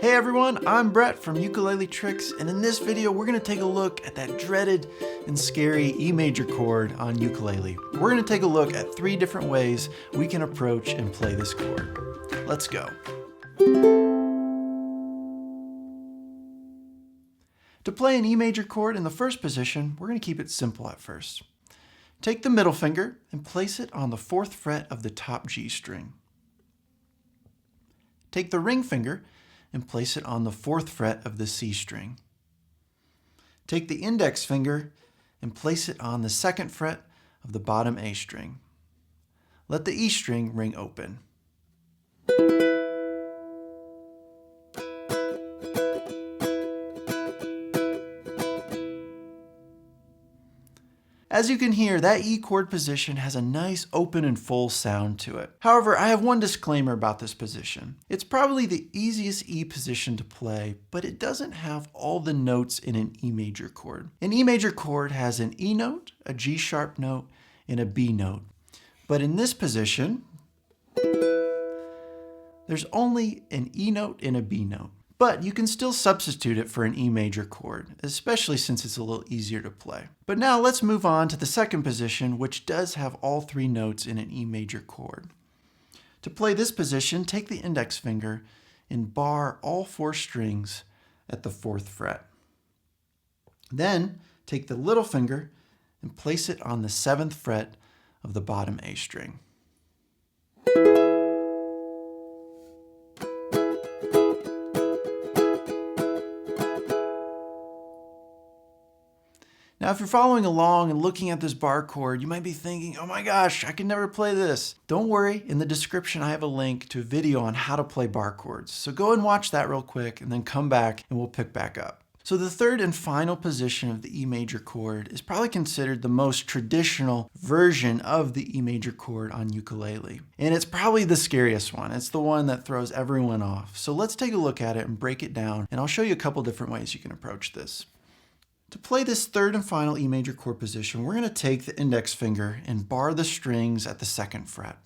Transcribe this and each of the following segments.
Hey everyone, I'm Brett from Ukulele Tricks, and in this video we're going to take a look at that dreaded and scary E major chord on ukulele. We're going to take a look at 3 different ways we can approach and play this chord. Let's go. To play an E major chord in the first position, we're going to keep it simple at first. Take the middle finger and place it on the 4th fret of the top G string. Take the ring finger and place it on the 4th fret of the C string. Take the index finger and place it on the 2nd fret of the bottom A string. Let the E string ring open. As you can hear, that E chord position has a nice open and full sound to it. However, I have one disclaimer about this position. It's probably the easiest E position to play, but it doesn't have all the notes in an E major chord. An E major chord has an E note, a G sharp note, and a B note. But in this position, there's only an E note and a B note. But you can still substitute it for an E major chord, especially since it's a little easier to play. But now let's move on to the second position, which does have all 3 notes in an E major chord. To play this position, take the index finger and bar all 4 strings at the 4th fret. Then take the little finger and place it on the 7th fret of the bottom A string. Now, if you're following along and looking at this bar chord, you might be thinking, oh my gosh, I can never play this. Don't worry, in the description I have a link to a video on how to play bar chords. So go and watch that real quick and then come back and we'll pick back up. So the third and final position of the E major chord is probably considered the most traditional version of the E major chord on ukulele. And it's probably the scariest one. It's the one that throws everyone off. So let's take a look at it and break it down, and I'll show you a couple different ways you can approach this. To play this third and final E major chord position, we're going to take the index finger and bar the strings at the 2nd fret.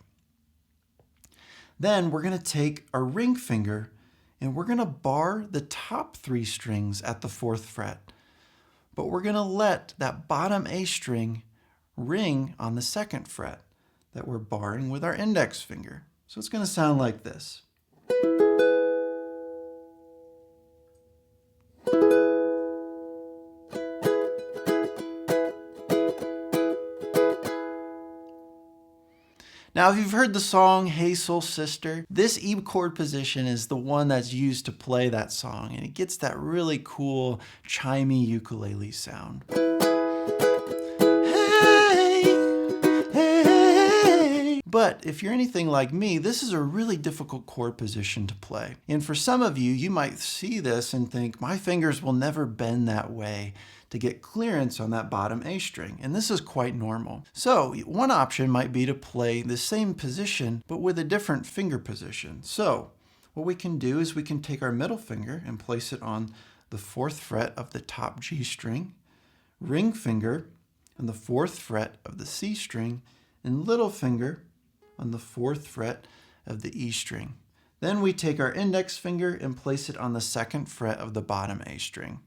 Then we're going to take our ring finger and we're going to bar the top 3 strings at the 4th fret. But we're going to let that bottom A string ring on the 2nd fret that we're barring with our index finger. So it's going to sound like this. Now, if you've heard the song, Hey Soul Sister, this E chord position is the one that's used to play that song, and it gets that really cool, chimey ukulele sound. Hey, hey. But if you're anything like me, this is a really difficult chord position to play. And for some of you, you might see this and think, my fingers will never bend that way to get clearance on that bottom A string, and this is quite normal. So one option might be to play the same position but with a different finger position. So what we can do is we can take our middle finger and place it on the 4th fret of the top G string, ring finger on the 4th fret of the C string, and little finger on the 4th fret of the E string. Then we take our index finger and place it on the 2nd fret of the bottom A string.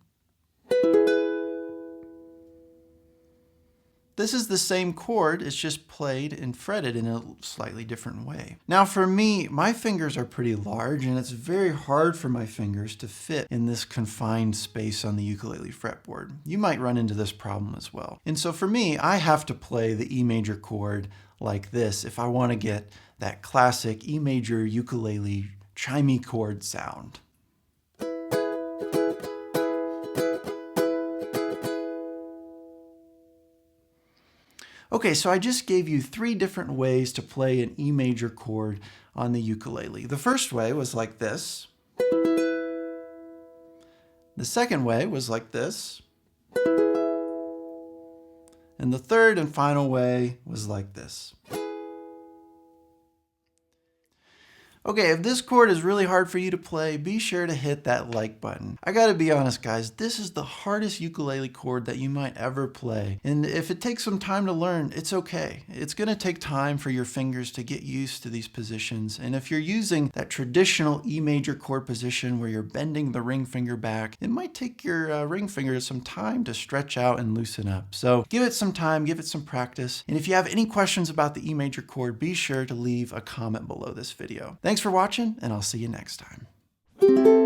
This is the same chord, it's just played and fretted in a slightly different way. Now for me, my fingers are pretty large and it's very hard for my fingers to fit in this confined space on the ukulele fretboard. You might run into this problem as well. And so for me, I have to play the E major chord like this if I want to get that classic E major ukulele chimey chord sound. Okay, so I just gave you 3 different ways to play an E major chord on the ukulele. The first way was like this. The second way was like this. And the third and final way was like this. Okay, if this chord is really hard for you to play, be sure to hit that like button. I gotta be honest, guys, this is the hardest ukulele chord that you might ever play. And if it takes some time to learn, it's okay. It's gonna take time for your fingers to get used to these positions. And if you're using that traditional E major chord position where you're bending the ring finger back, it might take your ring finger some time to stretch out and loosen up. So give it some time, give it some practice. And if you have any questions about the E major chord, be sure to leave a comment below this video. Thanks for watching, and I'll see you next time.